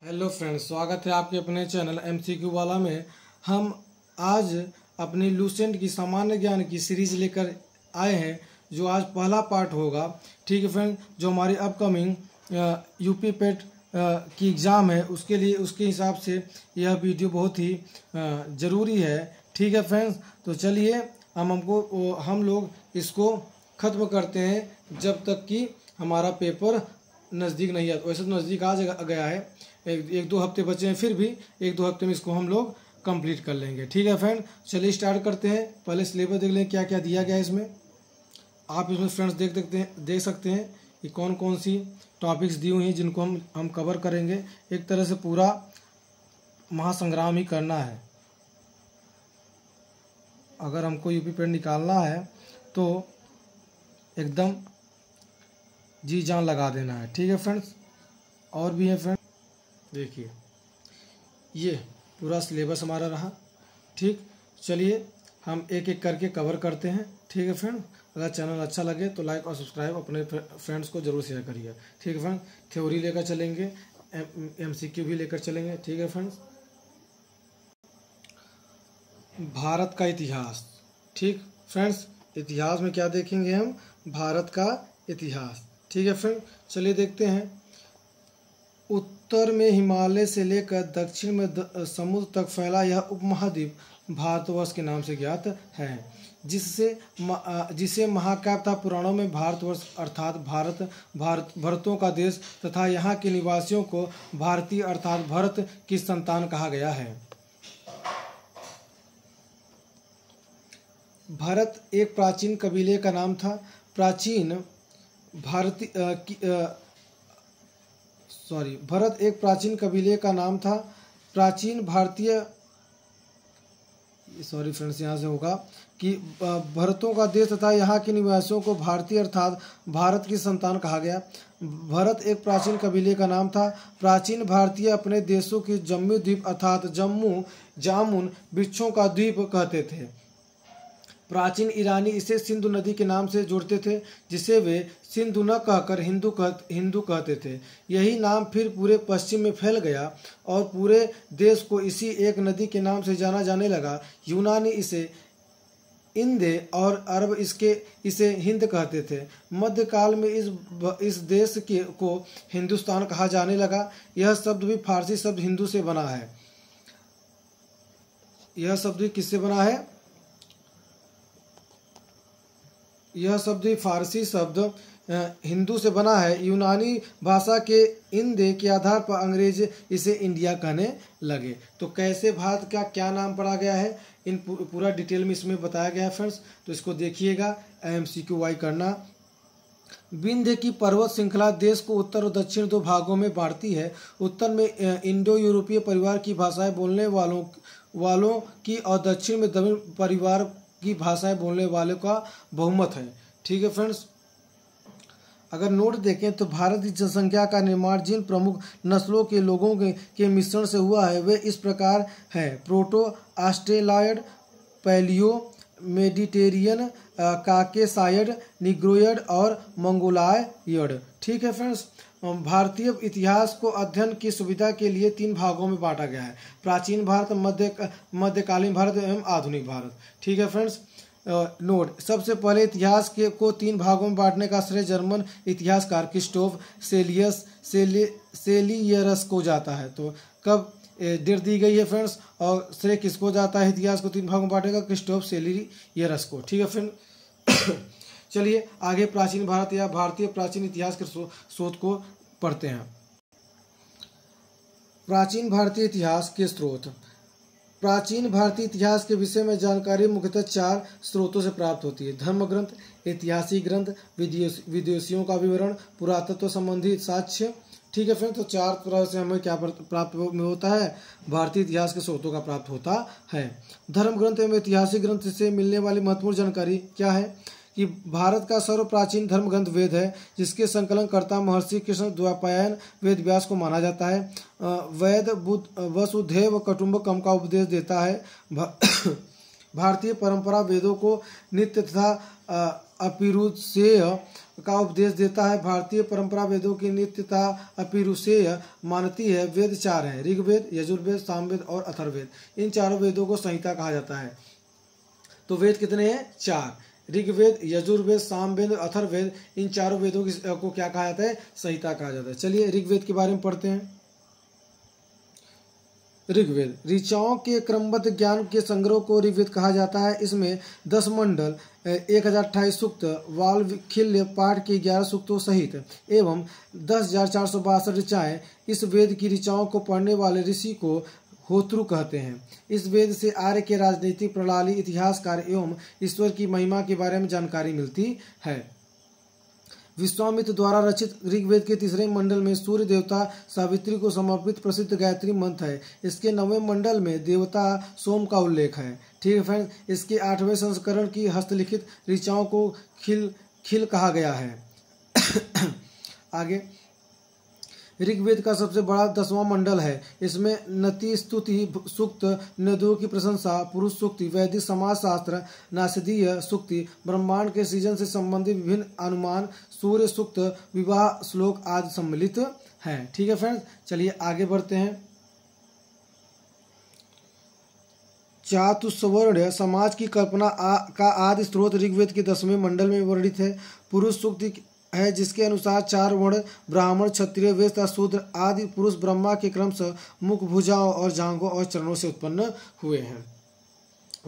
Hello friends, स्वागत है आपके अपने चैनल MCQ वाला में। हम आज अपनी लूसेंट की सामान्य ज्ञान की सीरीज लेकर आए हैं, जो आज पहला पार्ट होगा। ठीक है फ्रेंड, जो हमारी अपकमिंग यूपी पेट की एग्ज़ाम है उसके लिए, उसके हिसाब से यह वीडियो बहुत ही ज़रूरी है। ठीक है फ्रेंड्स, तो चलिए हम लोग इसको ख़त्म करते हैं जब तक कि हमारा पेपर नज़दीक नहीं आता। वैसे तो नज़दीक आ गया है, एक दो हफ्ते बचे हैं, फिर भी एक दो हफ्ते में इसको हम लोग कंप्लीट कर लेंगे। ठीक है फ्रेंड, चलिए स्टार्ट करते हैं। पहले सिलेबस देख लें क्या क्या दिया गया है इसमें। आप इसमें फ्रेंड्स देख सकते हैं कि कौन कौन सी टॉपिक्स दी हुई हैं जिनको हम कवर करेंगे। एक तरह से पूरा महासंग्राम ही करना है। अगर हमको यूपी पेट निकालना है तो एकदम जी जान लगा देना है। ठीक है फ्रेंड्स, और भी है फ्रेंड्स, देखिए ये पूरा सिलेबस हमारा रहा। ठीक, चलिए हम एक एक करके कवर करते हैं। ठीक है फ्रेंड, अगर चैनल अच्छा लगे तो लाइक और सब्सक्राइब अपने फ्रेंड्स को ज़रूर शेयर करिए। ठीक है फ्रेंड, थ्योरी लेकर चलेंगे, MCQ भी लेकर चलेंगे। ठीक है फ्रेंड्स, भारत का इतिहास। ठीक फ्रेंड्स, इतिहास में क्या देखेंगे हम? भारत का इतिहास। ठीक है फ्रेंड, चलिए देखते हैं। उत्तर में हिमालय से लेकर दक्षिण में समुद्र तक फैला यह उपमहाद्वीप भारतवर्ष के नाम से ज्ञात है, जिसे महाकाव्य तथा पुराणों में भारतवर्ष अर्थात भरतों का देश तथा यहाँ के निवासियों को भारतीय अर्थात भरत की संतान कहा गया है। भरत एक प्राचीन कबीले का नाम था। भरत एक प्राचीन कबीले का नाम था। प्राचीन भारतीय फ्रेंड्स, यहाँ से होगा कि भरतों का देश तथा यहाँ के निवासियों को भारतीय अर्थात भारत की संतान कहा गया। भरत एक प्राचीन कबीले का नाम था। प्राचीन भारतीय अपने देशों की जम्मू द्वीप अर्थात जम्मू जामुन वृक्षों का द्वीप कहते थे। प्राचीन ईरानी इसे सिंधु नदी के नाम से जोड़ते थे, जिसे वे सिंधु न कहकर हिंदू कहते थे। यही नाम फिर पूरे पश्चिम में फैल गया और पूरे देश को इसी एक नदी के नाम से जाना जाने लगा। यूनानी इसे इंदे और अरब इसे हिंद कहते थे। मध्यकाल में इस देश को हिंदुस्तान कहा जाने लगा। यह शब्द भी फारसी शब्द हिंदू से बना है। यह शब्द किससे बना है? यह शब्द फारसी शब्द हिंदू से बना है। यूनानी भाषा के इंदे के आधार पर अंग्रेज इसे इंडिया कहने लगे। तो कैसे भारत का क्या नाम पड़ा गया है, इन पूरा डिटेल में इसमें बताया गया है फ्रेंड्स। तो इसको देखिएगा, MCQ करना। विंध्य की पर्वत श्रृंखला देश को उत्तर और दक्षिण दो भागों में बांटती है। उत्तर में इंडो यूरोपीय परिवार की भाषाएं बोलने वालों की और दक्षिण में द्रविड़ परिवार की भाषाएं बोलने वालों का बहुमत है। ठीक है फ्रेंड्स, अगर नोट देखें तो भारत की जनसंख्या का निर्माण जिन प्रमुख नस्लों के लोगों के मिश्रण से हुआ है वे इस प्रकार है: प्रोटो ऑस्ट्रेलॉयड, पैलियो मेडिटेरियन, काकेसायड, निग्रोयड और मंगोलायड। ठीक है फ्रेंड्स, भारतीय इतिहास को अध्ययन की सुविधा के लिए 3 भागों में बांटा गया है: प्राचीन भारत, मध्यकालीन भारत एवं आधुनिक भारत। ठीक है फ्रेंड्स, नोट, सबसे पहले इतिहास को 3 भागों में बांटने का श्रेय जर्मन इतिहासकार क्रिस्टोफ सेलियरस को जाता है। तो कब डेट दी गई है फ्रेंड्स, और श्रेय किसको जाता है इतिहास को 3 भागों में बांटने का? क्रिस्टोफ सेलियरस को। ठीक है फ्रेंड, चलिए आगे प्राचीन भारत या भारतीय प्राचीन इतिहास के स्रोत को पढ़ते हैं। प्राचीन भारतीय इतिहास के स्रोत। प्राचीन भारतीय इतिहास के विषय में जानकारी मुख्यतः 4 स्रोतों से प्राप्त होती है: धर्म ग्रंथ, ऐतिहासिक ग्रंथ, विदेशियों का विवरण, पुरातत्व संबंधी साक्ष्य। ठीक है फ्रेंड, तो 4 तरह से हमें क्या प्राप्त होता है? भारतीय इतिहास के स्रोतों का प्राप्त होता है। धर्म ग्रंथ एवं ऐतिहासिक ग्रंथ से मिलने वाली महत्वपूर्ण जानकारी क्या है कि भारत का सर्व प्राचीन धर्म ग्रंथ वेद है, जिसके संकलन कर्ता महर्षि कृष्ण द्वैपायन वेद व्यास को माना जाता है। वेद वसुधैव कुटुंबकम का उपदेश देता है। भारतीय परंपरा वेदों को नित्य तथा अपिरुषेय का उपदेश देता है। भारतीय परंपरा वेदों की नित्यता अपिरुषेय मानती है। वेद 4 हैं, ऋग्वेद, यजुर्वेद, सामवेद और अथर्ववेद। इन चारों वेदों को संहिता कहा जाता है। तो वेद कितने हैं? 4। ऋग्वेद, यजुर्वेद, सामवेद, अथर्ववेद, इन चारों वेदों को क्या कहा जाता है? संहिता कहा जाता है। चलिए ऋग्वेद के बारे में पढ़ते हैं। ऋग्वेद ऋचाओं के क्रमबद्ध ज्ञान के संग्रह को ऋग्वेद कहा जाता है। इसमें 10 मंडल, 1028 सूक्त, वाल्मीकिल्य पाठ के 11 सूक्तों सहित एवं 10,462 ऋचाएं। इस वेद की ऋचाओं को पढ़ने वाले ऋषि को होत्रु कहते हैं। इस वेद से आर्य के राजनीतिक प्रणाली, इतिहास कार्य एवं ईश्वर की महिमा के बारे में जानकारी मिलती है। विश्वामित्र द्वारा रचित ऋग्वेद के 3रे मंडल में सूर्य देवता सावित्री को समर्पित प्रसिद्ध गायत्री मंत्र है। इसके 9वें मंडल में देवता सोम का उल्लेख है। ठीक है फ्रेंड्स। इसके 8वें संस्करण की हस्तलिखित ऋचाओं को खिल कहा गया है। आगे ऋग्वेद का सबसे बड़ा 10वां मंडल है। इसमें नति स्तुति सूक्त, नदियों की प्रशंसा, पुरुष सूक्ति, वैदिक समाजशास्त्र, नासदीय सूक्ति, ब्रह्मांड के सृजन से संबंधित विभिन्न अनुमान, सूर्य सूक्त, विवाह श्लोक आदि सम्मिलित हैं। ठीक है फ्रेंड्स, चलिए आगे बढ़ते हैं। चातुस्वर्ण समाज की कल्पना का आदि स्रोत ऋग्वेद के 10वें मंडल में वर्णित है। पुरुष सूक्ति है, जिसके अनुसार 4 वर्ण ब्राह्मण, क्षत्रिय, वैश्य तथा शूद्र आदि पुरुष ब्रह्मा के क्रमशः मुख, भुजाओं और जांघों और चरणों से उत्पन्न हुए हैं।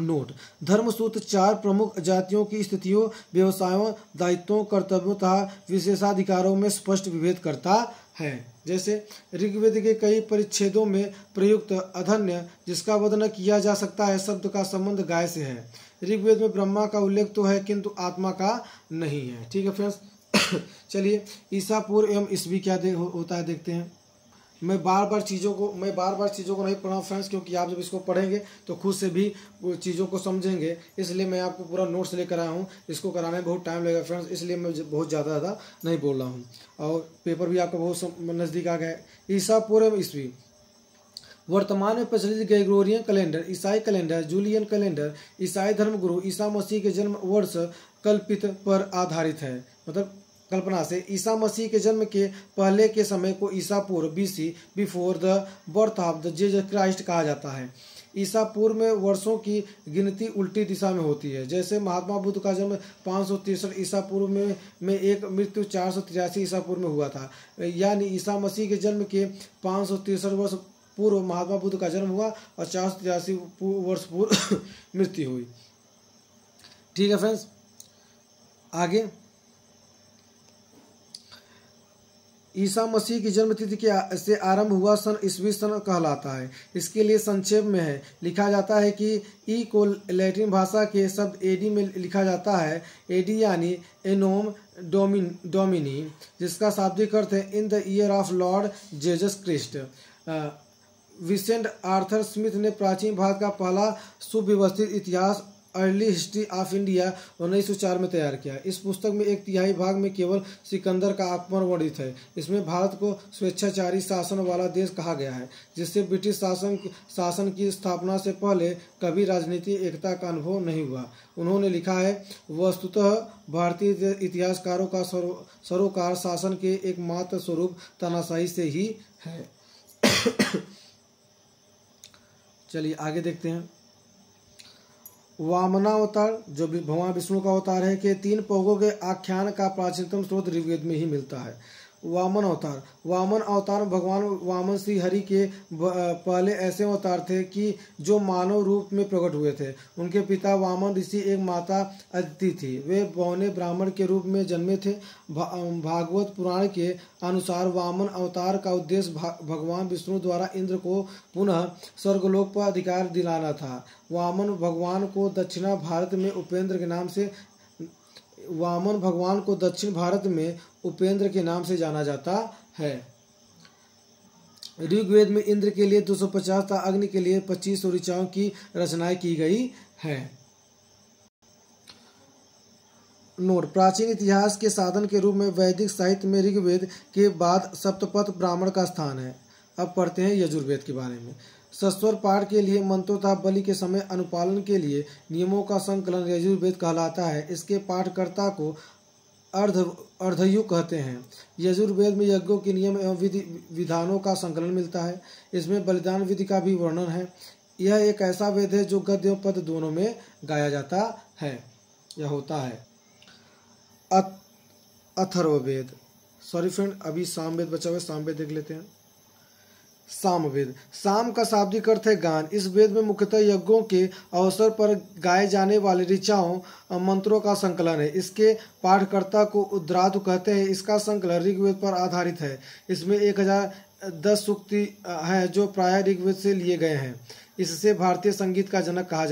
नोट: धर्मसूत्र 4 प्रमुख जातियों की स्थितियों, व्यवसायों, दायित्वों, कर्तव्यों तथा विशेषाधिकारों में स्पष्ट विभेद करता है। जैसे ऋग्वेद के कई परिच्छेदों में प्रयुक्त अधन्य, जिसका वर्णन किया जा सकता है, शब्द का संबंध गाय से है। ऋग्वेद में ब्रह्मा का उल्लेख तो है किंतु आत्मा का नहीं है। ठीक है फ्रेंड्स। चलिए ईसा पूर्व एवं ईस्वी क्या होता है देखते हैं। मैं बार बार चीज़ों को नहीं पढ़ा फ्रेंड्स, क्योंकि आप जब इसको पढ़ेंगे तो खुद से भी चीज़ों को समझेंगे। इसलिए मैं आपको पूरा नोट्स लेकर आया हूँ। इसको कराने में बहुत टाइम लगेगा फ्रेंड्स, इसलिए मैं बहुत ज़्यादा नहीं बोल रहा हूँ। और पेपर भी आपका बहुत नज़दीक आ गया है। ईसा पूर्व ईस्वी वर्तमान में प्रचलित ग्रेगोरियन कैलेंडर, ईसाई कैलेंडर, जूलियन कैलेंडर ईसाई धर्मगुरु ईसा मसीह के जन्म वर्ष कल्पित पर आधारित है। मतलब कल्पना से ईसा मसीह के जन्म के पहले के समय को ईसा पूर्व, BC, before the birth of the Jesus Christ कहा जाता है। ईसा पूर्व में वर्षों की गिनती उल्टी दिशा में होती है। जैसे महात्मा बुद्ध का जन्म 563 ईसा पूर्व में एक मृत्यु 483 ईसा पूर्व में हुआ था। यानी ईसा मसीह के जन्म के 563 वर्ष पूर्व महात्मा बुद्ध का जन्म हुआ और 483 वर्ष पूर्व मृत्यु हुई। ठीक है फ्रेंड्स, आगे ईसा मसीह की जन्म तिथि से आरंभ हुआ सन ईस्वी सन कहलाता है। इसके लिए संक्षेप में है लिखा जाता है कि ई को लैटिन भाषा के शब्द एडी में लिखा जाता है। एडी यानी एनोम डोमिनी, जिसका शाब्दिक अर्थ है in the year of Lord Jesus Christ. Vincent Arthur Smith ने प्राचीन भारत का पहला सुव्यवस्थित इतिहास अर्ली हिस्ट्री ऑफ इंडिया 1904 में तैयार किया। इस पुस्तक में 1/3 भाग में केवल सिकंदर का आक्रमण वर्णित है। इसमें भारत को स्वेच्छाचारी शासन वाला देश कहा गया है, जिससे ब्रिटिश शासन की स्थापना से पहले कभी राजनीतिक एकता का अनुभव नहीं हुआ। उन्होंने लिखा है, वस्तुतः भारतीय इतिहासकारों का सरोकार शासन के एकमात्र स्वरूप तानाशाही से ही है। चलिए आगे देखते हैं। वामनावतार, जो भगवान विष्णु का अवतार है, के 3 पौगों के आख्यान का प्राचीनतम स्रोत ऋग्वेद में ही मिलता है। वामन अवतार भगवान वामन श्री हरि के पहले ऐसे अवतार थे कि जो मानव रूप में प्रकट हुए थे। उनके पिता वामन ऋषि एक माता अदिति थी। वे बौने ब्राह्मण के रूप में जन्मे थे। भागवत पुराण के अनुसार वामन अवतार का उद्देश्य भगवान विष्णु द्वारा इंद्र को पुनः स्वर्गलोक पर अधिकार दिलाना था। वामन भगवान को दक्षिण भारत में उपेंद्र के नाम से जाना जाता है। ऋग्वेद में इंद्र के लिए 250 तथा अग्नि के लिए 2500 ऋचाओं की रचनाएं की गई है। नोट: प्राचीन इतिहास के साधन के रूप में वैदिक साहित्य में ऋग्वेद के बाद सप्तपथ ब्राह्मण का स्थान है। अब पढ़ते हैं यजुर्वेद के बारे में। सस्वर पाठ के लिए मंत्रों तथा बलि के समय अनुपालन के लिए नियमों का संकलन यजुर्वेद कहलाता है। इसके पाठकर्ता को अर्धयुग कहते हैं। यजुर्वेद में यज्ञों के नियम एवं विधानों का संकलन मिलता है। इसमें बलिदान विधि का भी वर्णन है। यह एक ऐसा वेद है जो गद्य एवं पद दोनों में गाया जाता है या होता है। अथर्ववेद, सॉरी फ्रेंड, अभी सामवेद बचा हुआ है, सामवेद देख लेते हैं। सामवेद, साम का शाब्दिक अर्थ है गान। इस वेद में मुख्यतः यज्ञों के अवसर पर गाए जाने वाले ऋचाओं मंत्रों का संकलन है। इसके पाठकर्ता को उद्रादु कहते हैं। इसका संकलन ऋग्वेद पर आधारित है। इसमें 1010 सूक्ति हैं जो प्रायः ऋग्वेद से लिए गए हैं। इसे भारतीय संगीत का जनक कहा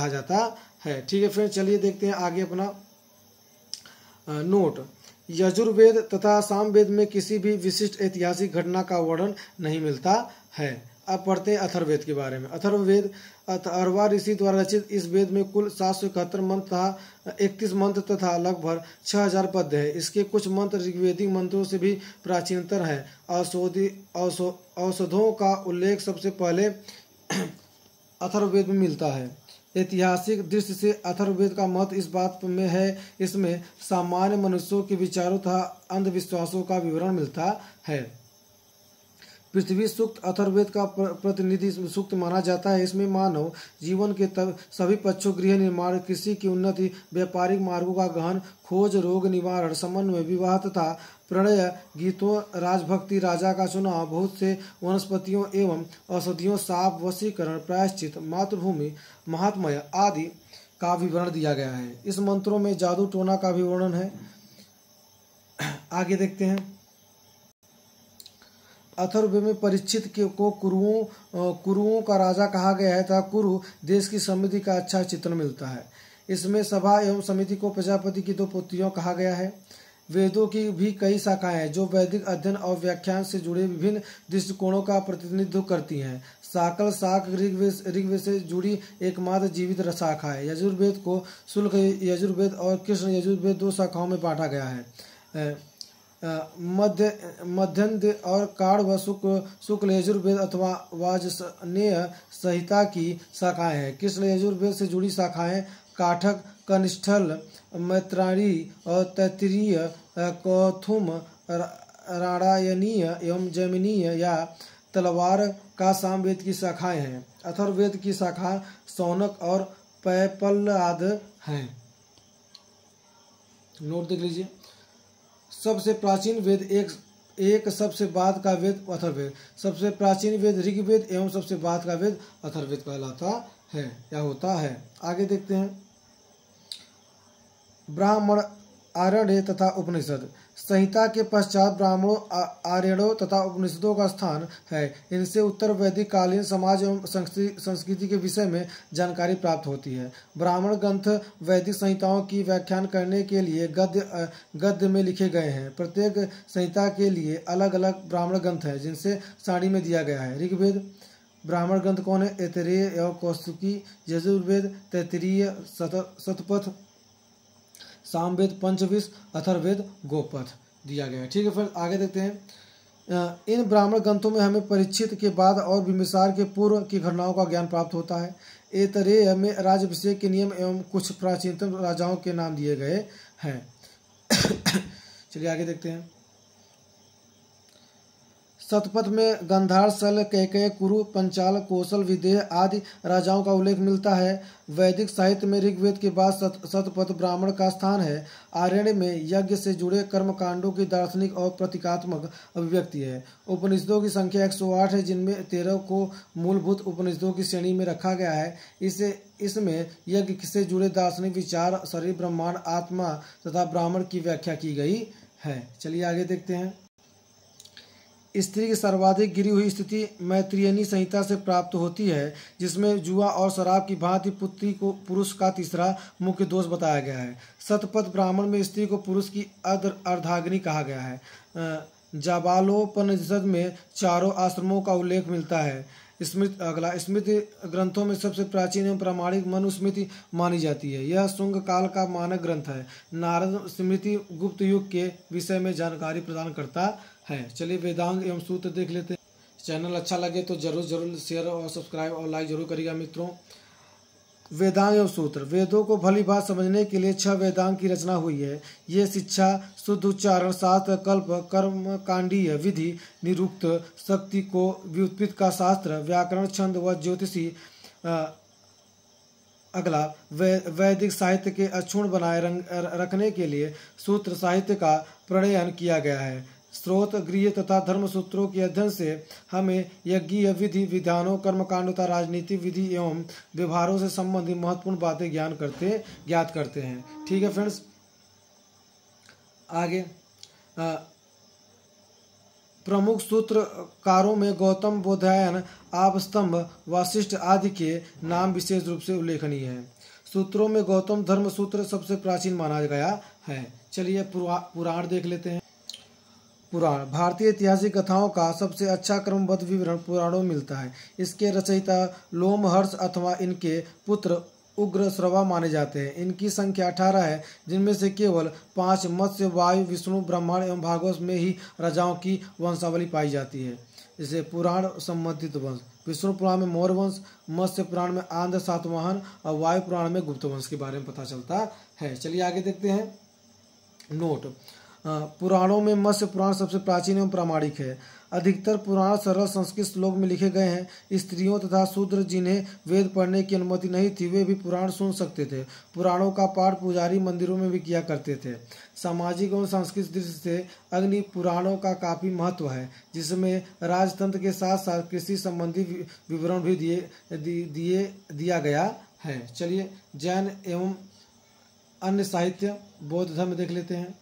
जाता है। ठीक है फ्रेंड, चलिए देखते हैं आगे अपना नोट। यजुर्वेद तथा सामवेद में किसी भी विशिष्ट ऐतिहासिक घटना का वर्णन नहीं मिलता है। अब पढ़ते हैं अथर्ववेद के बारे में। अथर्ववेद अथर्वा ऋषि द्वारा रचित इस वेद में कुल 771 मंत्र तथा 31 मंत्र तथा लगभग 6000 पद्य है। इसके कुछ मंत्र ऋग्वेदिक मंत्रों से भी प्राचीनतर हैं। औषधों का उल्लेख सबसे पहले अथर्ववेद में मिलता है। ऐतिहासिक दृष्टि से अथर्ववेद का महत्व इस बात में है, इसमें सामान्य मनुष्यों के विचारों तथा अंधविश्वासों का विवरण मिलता है। पृथ्वी सूक्त अथर्ववेद का प्रतिनिधि सूक्त माना जाता है। इसमें मानव जीवन के सभी पक्षों, गृह निर्माण, कृषि की उन्नति, व्यापारिक मार्गों का गहन खोज, रोग निवारण, समन्वय, विवाह तथा प्रणय गीतों, राजभक्ति, राजा का चुनाव, बहुत से वनस्पतियों एवं औषधियों, साप, वशीकरण, प्रायश्चित, मातृभूमि, महात्म्य आदि का विवरण दिया गया है। इस मंत्रों में जादू टोना का भी वर्णन है। आगे देखते हैं। अथर्ववेद में परीक्षित को कुरुओं का राजा कहा गया है तथा कुरु देश की समृद्धि का अच्छा चित्रण मिलता है। इसमें सभा एवं समिति को प्रजापति की 2 पुत्रियों कहा गया है। वेदों की भी कई शाखाएं हैं जो वैदिक अध्ययन और व्याख्यान से जुड़े विभिन्न दृष्टिकोणों का प्रतिनिधित्व करती हैं। साकल शाख ऋग्वेद से जुड़ी एकमात्र जीवित शाखा है। यजुर्वेद को शुक्ल यजुर्वेद और कृष्ण यजुर्वेद 2 शाखाओं में बांटा गया है। मध्यन्ध और काढ़ व शुक्ल यजुर्वेद अथवा वाजसनेय संहिता की शाखाएं हैं। कृष्ण यजुर्वेद से जुड़ी शाखाएं काठक, कनिष्ठल, मैत्राणी और तैत्तिरीय, कौथुम, राणायनीय एवं जैमिनीय या तलवार का सामवेद की शाखाएं हैं। अथर्ववेद की शाखा शौनक और पैपलाद हैं। नोट देख लीजिए। सबसे प्राचीन वेद एक सबसे बाद का वेद अथर्ववेद। सबसे प्राचीन वेद ऋग्वेद एवं सबसे बाद का वेद अथर्ववेद कहलाता है या होता है। आगे देखते हैं। ब्राह्मण, आरण्य तथा उपनिषद। संहिता के पश्चात ब्राह्मणों, आर्यणों तथा उपनिषदों का स्थान है। इनसे उत्तर वैदिक कालीन समाज एवं संस्कृति के विषय में जानकारी प्राप्त होती है। ब्राह्मण ग्रंथ वैदिक संहिताओं की व्याख्यान करने के लिए गद्य में लिखे गए हैं। प्रत्येक संहिता के लिए अलग अलग ब्राह्मण ग्रंथ हैं जिनसे सारणी में दिया गया है। ऋग्वेद ब्राह्मण ग्रंथ कौन है? ऐतरेय एवं कौस्तुकी। यजुर्वेद तैत्तिरीय, शतपथ। सामवेद पंचविंश, अथर्ववेद गोपथ दिया गया है। ठीक है, फिर आगे देखते हैं। इन ब्राह्मण ग्रंथों में हमें परीक्षित के बाद और बिंबिसार के पूर्व की घटनाओं का ज्ञान प्राप्त होता है। ऐतरेय में राज्याभिषेक के नियम एवं कुछ प्राचीनतम राजाओं के नाम दिए गए हैं। चलिए आगे देखते हैं। शतपथ में गंधार, सल, कैकेय, कुरु, पंचाल, कौशल, विदेह आदि राजाओं का उल्लेख मिलता है। वैदिक साहित्य में ऋग्वेद के बाद शतपथ ब्राह्मण का स्थान है। आरण्य में यज्ञ से जुड़े कर्मकांडों की दार्शनिक और प्रतीकात्मक अभिव्यक्ति है। उपनिषदों की संख्या 108 है, जिनमें 13 को मूलभूत उपनिषदों की श्रेणी में रखा गया है। इसमें यज्ञ से जुड़े दार्शनिक विचार, शरीर, ब्रह्मांड, आत्मा तथा ब्राह्मण की व्याख्या की गई है। चलिए आगे देखते हैं। स्त्री की सर्वाधिक गिरी हुई स्थिति मैत्रेयी संहिता से प्राप्त होती है, जिसमें जुआ और शराब की भांति पुत्री को पुरुष का तीसरा मुख्य दोष बताया गया है। शतपथ ब्राह्मण में स्त्री को पुरुष की अर्धांगिनी कहा गया है। जाबालोपनिषद में 4 आश्रमों का उल्लेख मिलता है। स्मृति ग्रंथों में सबसे प्राचीन एवं प्रामाणिक मनुस्मृति मानी जाती है। यह शुंग काल का मानक ग्रंथ है। नारद स्मृति गुप्त युग के विषय में जानकारी प्रदान करता है। चलिए वेदांग एवं सूत्र देख लेते हैं। चैनल अच्छा लगे तो जरूर शेयर और सब्सक्राइब और लाइक जरूर करिएगा मित्रों। वेदांग एवं सूत्र। वेदों को भली बात समझने के लिए 6 वेदांग की रचना हुई है। ये शिक्षा, शुद्ध उच्चारण, शास्त्र, कल्प, कर्म कांडीय विधि, निरुक्त, शक्ति को व्युत्पत्ति का शास्त्र, व्याकरण, छंद व ज्योतिषी। अगला, वैदिक साहित्य के अक्षुण्ण बनाए रखने के लिए सूत्र साहित्य का प्रणयन किया गया है। स्रोत, गृह तथा धर्म सूत्रों के अध्ययन से हमें यज्ञीय विधि विधानों, कर्मकांड तथा राजनीतिक विधि एवं व्यवहारों से संबंधित महत्वपूर्ण बातें ज्ञात करते हैं। ठीक है फ्रेंड्स, आगे प्रमुख सूत्रकारों में गौतम, बोधायन, आपस्तंभ, वशिष्ठ आदि के नाम विशेष रूप से उल्लेखनीय हैं। सूत्रों में गौतम धर्म सूत्र सबसे प्राचीन माना गया है। चलिए पुराण देख लेते हैं। पुराण भारतीय ऐतिहासिक कथाओं का सबसे अच्छा क्रमबद्ध विवरण पुराणों में मिलता है। इसके रचयिता लोमहर्ष अथवा इनके पुत्र उग्र श्रवा माने जाते हैं। इनकी संख्या 18 है, जिनमें से केवल 5 मत्स्य, वायु, विष्णु, ब्रह्मांड एवं भागवत में ही राजाओं की वंशावली पाई जाती है। जैसे पुराण संबंधित वंश, विष्णु पुराण में मौर्य वंश, मत्स्य पुराण में आंध्र सातवाहन और वायु पुराण में गुप्त वंश के बारे में पता चलता है। चलिए आगे देखते हैं। नोट, पुराणों में मत्स्य पुराण सबसे प्राचीन एवं प्रामाणिक है। अधिकतर पुराण सरल संस्कृत श्लोक में लिखे गए हैं। स्त्रियों तथा शूद्र जिन्हें वेद पढ़ने की अनुमति नहीं थी, वे भी पुराण सुन सकते थे। पुराणों का पाठ पुजारी मंदिरों में भी किया करते थे। सामाजिक एवं सांस्कृतिक दृष्टि से अग्नि पुराणों का काफी महत्व है, जिसमें राजतंत्र के साथ साथ कृषि संबंधी विवरण भी दिया गया है। चलिए जैन एवं अन्य साहित्य, बौद्ध धर्म देख लेते हैं।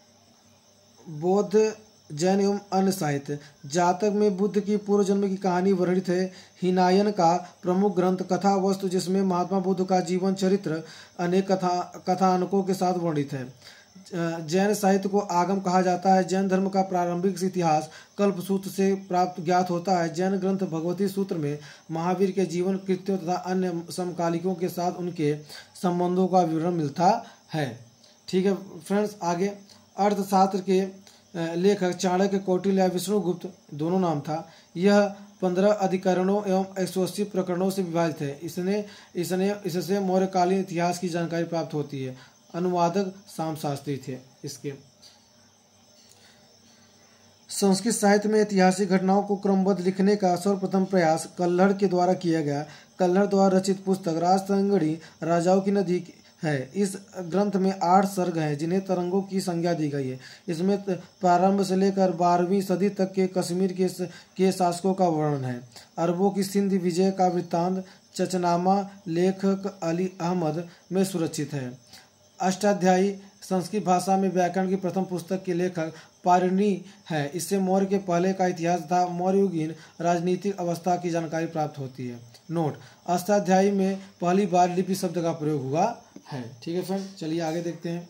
बौद्ध, जैन एवं अन्य साहित्य। जातक में बुद्ध की पूर्व जन्म की कहानी वर्णित है। हिनायन का प्रमुख ग्रंथ कथा वस्तु, जिसमें महात्मा बुद्ध का जीवन चरित्र अनेक कथानकों के साथ वर्णित है। जैन साहित्य को आगम कहा जाता है। जैन धर्म का प्रारंभिक इतिहास कल्प सूत्र से प्राप्त ज्ञात होता है। जैन ग्रंथ भगवती सूत्र में महावीर के जीवन कृत्यों तथा अन्य समकालिकों के साथ उनके संबंधों का विवरण मिलता है। ठीक है फ्रेंड्स, आगे अर्थशास्त्र के लेखक चाणक्य, कौटिल्य या विष्णुगुप्त दोनों नाम था। यह 15 अधिकरणों एवं 180 प्रकरणों से विभाजित है। इससे मौर्यकालीन इतिहास की जानकारी प्राप्त होती है। अनुवादक सामशास्त्री थे इसके। संस्कृत साहित्य में ऐतिहासिक घटनाओं को क्रमबद्ध लिखने का सर्वप्रथम प्रयास कल्हड़ के द्वारा किया गया। कल्हड़ द्वारा रचित पुस्तक राजतरंगिणी राजाओं की नदी है। इस ग्रंथ में 8 सर्ग हैं, जिन्हें तरंगों की संज्ञा दी गई है। इसमें प्रारंभ से लेकर 12वीं सदी तक के कश्मीर के शासकों का वर्णन है। अरबों की सिंध विजय का वृत्तांत चचनामा लेखक अली अहमद में सुरक्षित है। अष्टाध्यायी संस्कृत भाषा में व्याकरण की प्रथम पुस्तक के लेखक पाणिनि है। इससे मौर्य के पहले का इतिहास तथा मौर्ययुगीन राजनीतिक अवस्था की जानकारी प्राप्त होती है। नोट, अष्टाध्यायी में पहली बार लिपि शब्द का प्रयोग हुआ है। ठीक है फ्रेंड, चलिए आगे देखते हैं।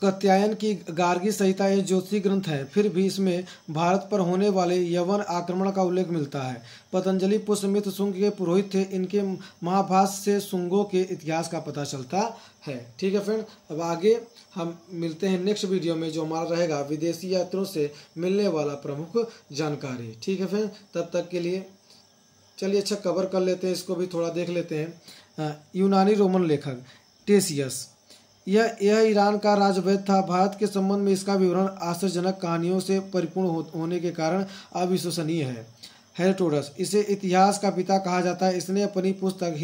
कात्यायन की गार्गी संहिता एक ज्योतिषी ग्रंथ है, फिर भी इसमें भारत पर होने वाले यवन आक्रमण का उल्लेख मिलता है। पतंजलि पुष्यमित्र शुंग के पुरोहित थे। इनके महाभाष्य से शुंगों के इतिहास का पता चलता है। ठीक है फ्रेंड, अब आगे हम मिलते हैं नेक्स्ट वीडियो में, जो हमारा रहेगा विदेशी यात्रियों से मिलने वाला प्रमुख जानकारी। ठीक है फ्रेंड, तब तक के लिए चलिए अच्छा कवर कर लेते हैं, इसको भी थोड़ा देख लेते हैं। यूनानी रोमन लेखक टेसियस, यह ईरान का राजवैद्य था। भारत के संबंध में इसका विवरण आश्चर्यजनक कहानियों से परिपूर्ण होने के कारण अविश्वसनीय है। हेरोडोटस, इसे इतिहास का पिता कहा जाता है। इसने अपनी पुस्तक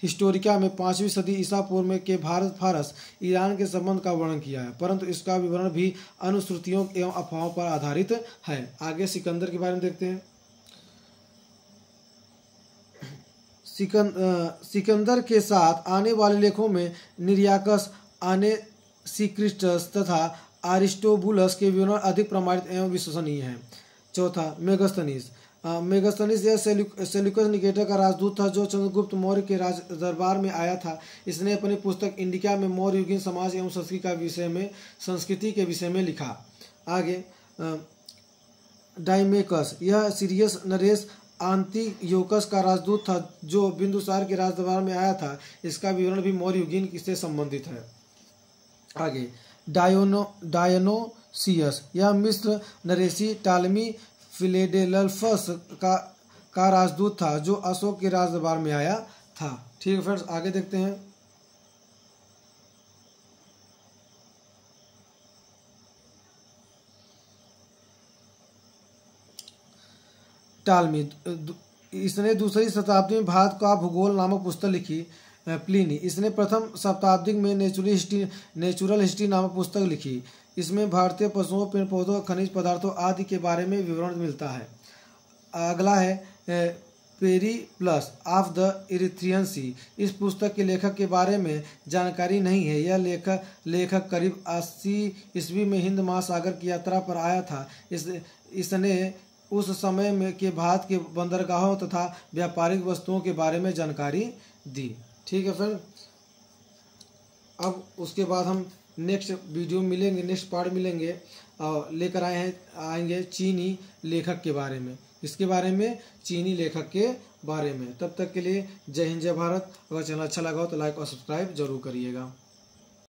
हिस्टोरिका में 5वीं सदी ईसा पूर्व में के भारत फारस ईरान के संबंध का वर्णन किया है, परंतु इसका विवरण भी अनुश्रुतियों एवं अफवाहों पर आधारित है। आगे सिकंदर के बारे में देखते हैं। सिकंदर के साथ आने वाले लेखों में निरियाकस, आनेसिक्रिस्टस तथा अरिस्टोबुलस के विवरण अधिक प्रमाणित एवं विश्वसनीय हैं। चौथा, मेगस्थनीस। मेगस्थनीस यह सेल्यूकस निकेटर का राजदूत था, जो चंद्रगुप्त मौर्य के राज दरबार में आया था। इसने अपनी पुस्तक इंडिका में मौर्य युगीन समाज एवं संस्कृति के विषय में लिखा। आगे डाइमेकस, यह सीरियस नरेश आंतियोकस का राजदूत था, जो बिंदुसार के राजदरबार में आया था। इसका विवरण भी मौर्य युगीन से संबंधित है। आगे डायोनोसियस। यह मिस्र नरेशी टालमी फिलेडेल्फस का राजदूत था जो अशोक के राजदरबार में आया था। ठीक है फ्रेंड्स, आगे देखते हैं। टालमी, इसने दूसरी शताब्दी में भारत का भूगोल नामक पुस्तक लिखी। प्लिनी, इसने प्रथम शताब्दी में नेचुरल हिस्ट्री नामक पुस्तक लिखी। इसमें भारतीय पशुओं, पेड़ पौधों, खनिज पदार्थों आदि के बारे में विवरण मिलता है। अगला है पेरीप्लस ऑफ द इरिथ्रियन सी। इस पुस्तक के लेखक के बारे में जानकारी नहीं है। यह लेखक करीब 80 ईस्वी में हिंद महासागर की यात्रा पर आया था। इसने उस समय में के भारत के बंदरगाहों तथा व्यापारिक वस्तुओं के बारे में जानकारी दी। ठीक है फ्रेंड, अब उसके बाद हम नेक्स्ट वीडियो मिलेंगे, नेक्स्ट पार्ट मिलेंगे और लेकर आएंगे चीनी लेखक के बारे में, इसके बारे में चीनी लेखक के बारे में। तब तक के लिए जय हिंद जय भारत। अगर चैनल अच्छा लगा हो तो लाइक और सब्सक्राइब जरूर करिएगा।